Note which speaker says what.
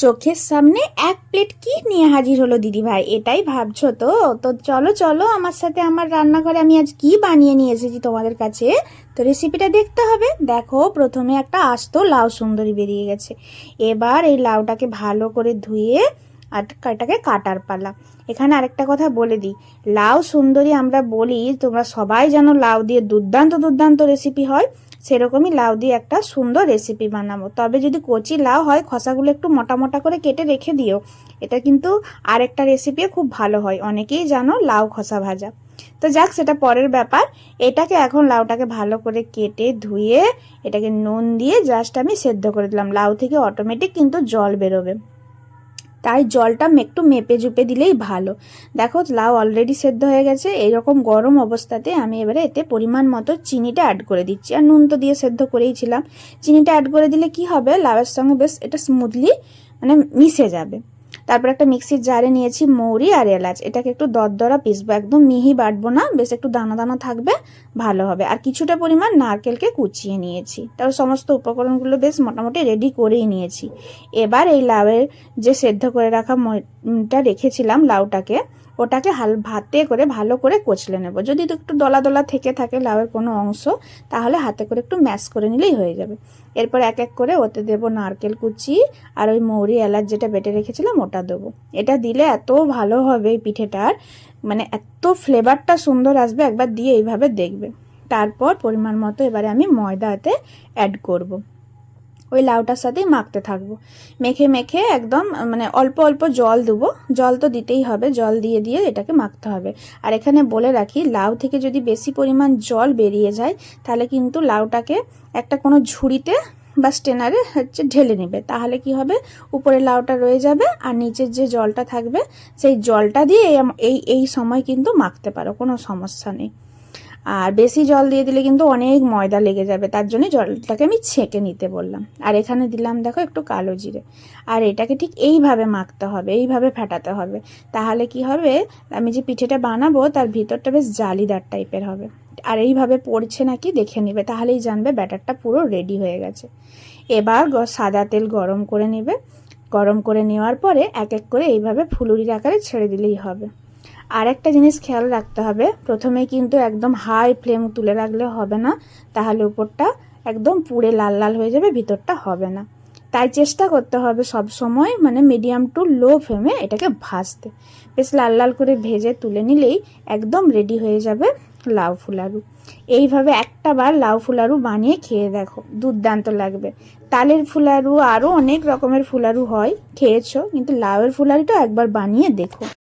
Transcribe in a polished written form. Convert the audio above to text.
Speaker 1: চোখের সামনে এক প্লেট কি নিয়ে হাজির হলো দিদি ভাই, এটাই ভাবছো তো? তো চলো চলো আমার সাথে আমার রান্নাঘরে, আমি আজ কি বানিয়ে নিয়ে এসেছি তোমাদের কাছে। তো রেসিপিটা দেখতে হবে। দেখো, প্রথমে একটা আস্ত লাউ সুন্দরী বেরিয়ে গেছে। এবার এই লাউটাকে ভালো করে ধুয়ে আর এটাকে কাটার পালা। এখানে আরেকটা কথা বলে দিই, লাউ সুন্দরী আমরা বলি, তোমরা সবাই জানো লাউ দিয়ে দুর্দান্ত দুর্দান্ত রেসিপি হয়। সেরকমই লাউ দিয়ে একটা সুন্দর রেসিপি বানাবো। তবে যদি কচি লাউ হয়, খোসাগুলো একটু মোটা মোটা করে কেটে রেখে দিও। এটা কিন্তু আরেকটা রেসিপি খুব ভালো হয়, অনেকেই জানো, লাউ খোসা ভাজা। তো যাক, সেটা পরের ব্যাপার। এটাকে এখন লাউটাকে ভালো করে কেটে ধুয়ে এটাকে নুন দিয়ে জাস্ট আমি সেদ্ধ করে দিলাম। লাউ থেকে অটোমেটিক কিন্তু জল বেরোবে, তাই জলটা একটু মেপে জুপে দিলেই ভালো। দেখো, লাউ অলরেডি সেদ্ধ হয়ে গেছে। এইরকম গরম অবস্থাতে আমি এবারে এতে পরিমাণ মতো চিনিটা অ্যাড করে দিচ্ছি। আর নুন তো দিয়ে সেদ্ধ করেইছিলাম। চিনিটা অ্যাড করে দিলে কি হবে, লাউয়ের সঙ্গে বেশ এটা স্মুথলি মিশে যাবে। তারপর একটা মিক্সির জারে নিয়েছি মৌরি আর এলাচ। এটাকে একটু দরদরা পিসবো, একদম মিহি বাটবো না, বেশ একটু দানা দানা থাকবে, ভালো হবে। আর কিছুটা পরিমাণ নারকেলকে কুচিয়ে নিয়েছি। তারপর সমস্ত উপকরণগুলো বেশ মোটামুটি রেডি করেই নিয়েছি। এবার এই লাউয়ের যে সেদ্ধ করে রাখা টা রেখেছিলাম লাউটাকে, ওটাকে হাতে করে ভালো করে কচলে নেব। যদি একটু দলা দলা থেকে থাকে লাউয়ের কোনো অংশ, তাহলে হাতে করে একটু ম্যাশ করে নিলেই হয়ে যাবে। এরপর এক এক করে ওতে দেবো নারকেল কুচি আর ওই মৌরি এলাচ যেটা বেটে রেখেছিলাম ওটা দেবো। এটা দিলে এত ভালো হবে এই পিঠেটার, এত ফ্লেভারটা সুন্দর আসবে, একবার দিয়ে এইভাবে দেখবে। তারপর পরিমাণ মতো এবারে আমি ময়দাতে অ্যাড করব। ওই লাউটার সাথেই মাখতে থাকবো। মেখে মেখে একদম অল্প অল্প জল দেবো। জল তো দিতেই হবে, জল দিয়ে দিয়ে এটাকে মাখতে হবে। আর এখানে বলে রাখি, লাউ থেকে যদি বেশি পরিমাণ জল বেরিয়ে যায়, তাহলে কিন্তু লাউটাকে একটা কোনো ঝুড়িতে বা স্টেনারে ঢেলে নেবে। তাহলে কি হবে, উপরে লাউটা রয়ে যাবে আর নিচের যে জলটা থাকবে, সেই জলটা দিয়ে এই সময় কিন্তু মাখতে পারো, কোনো সমস্যা নেই। আর বেশি জল দিয়ে দিলে কিন্তু অনেক ময়দা লেগে যাবে, তার জন্য জলটাকে আমি ছেঁকে নিতে বললাম। আর এখানে দিলাম দেখো একটু কালো জিরে। আর এটাকে ঠিক এইভাবে মাখতে হবে, এইভাবে ফেটাতে হবে। তাহলে কি হবে, আমি যে পিঠেটা বানাবো তার ভিতরটা বেশ জালিদার টাইপের হবে। আর এইভাবে পড়ছে নাকি দেখে নিবে, তাহলেই জানবে ব্যাটারটা পুরো রেডি হয়ে গেছে। এবার সাদা তেল গরম করে নেবে। গরম করে নেওয়ার পরে এক এক করে এইভাবে ফুলুরির আকারে ছেড়ে দিলেই হবে। আর একটা জিনিস খেয়াল রাখতে হবে, প্রথমে কিন্তু একদম হাই ফ্লেম তুলে রাখলে হবে না, তাহলে উপরটা একদম পুড়ে লাল লাল হয়ে যাবে, ভিতরটা হবে না। তাই চেষ্টা করতে হবে সব সময় মিডিয়াম টু লো ফ্লেমে এটাকে ভাজতে। বেশ লাল লাল করে ভেজে তুলে নিলেই একদম রেডি হয়ে যাবে লাউ ফুলারু। এইভাবে একটা বার লাউ ফুলারু বানিয়ে খেয়ে দেখো, দুর্দান্ত লাগবে। তালের ফুলারু, আরও অনেক রকমের ফুলারু হয়, খেয়েছো, কিন্তু লাউয়ের ফুলারুটা একবার বানিয়ে দেখো।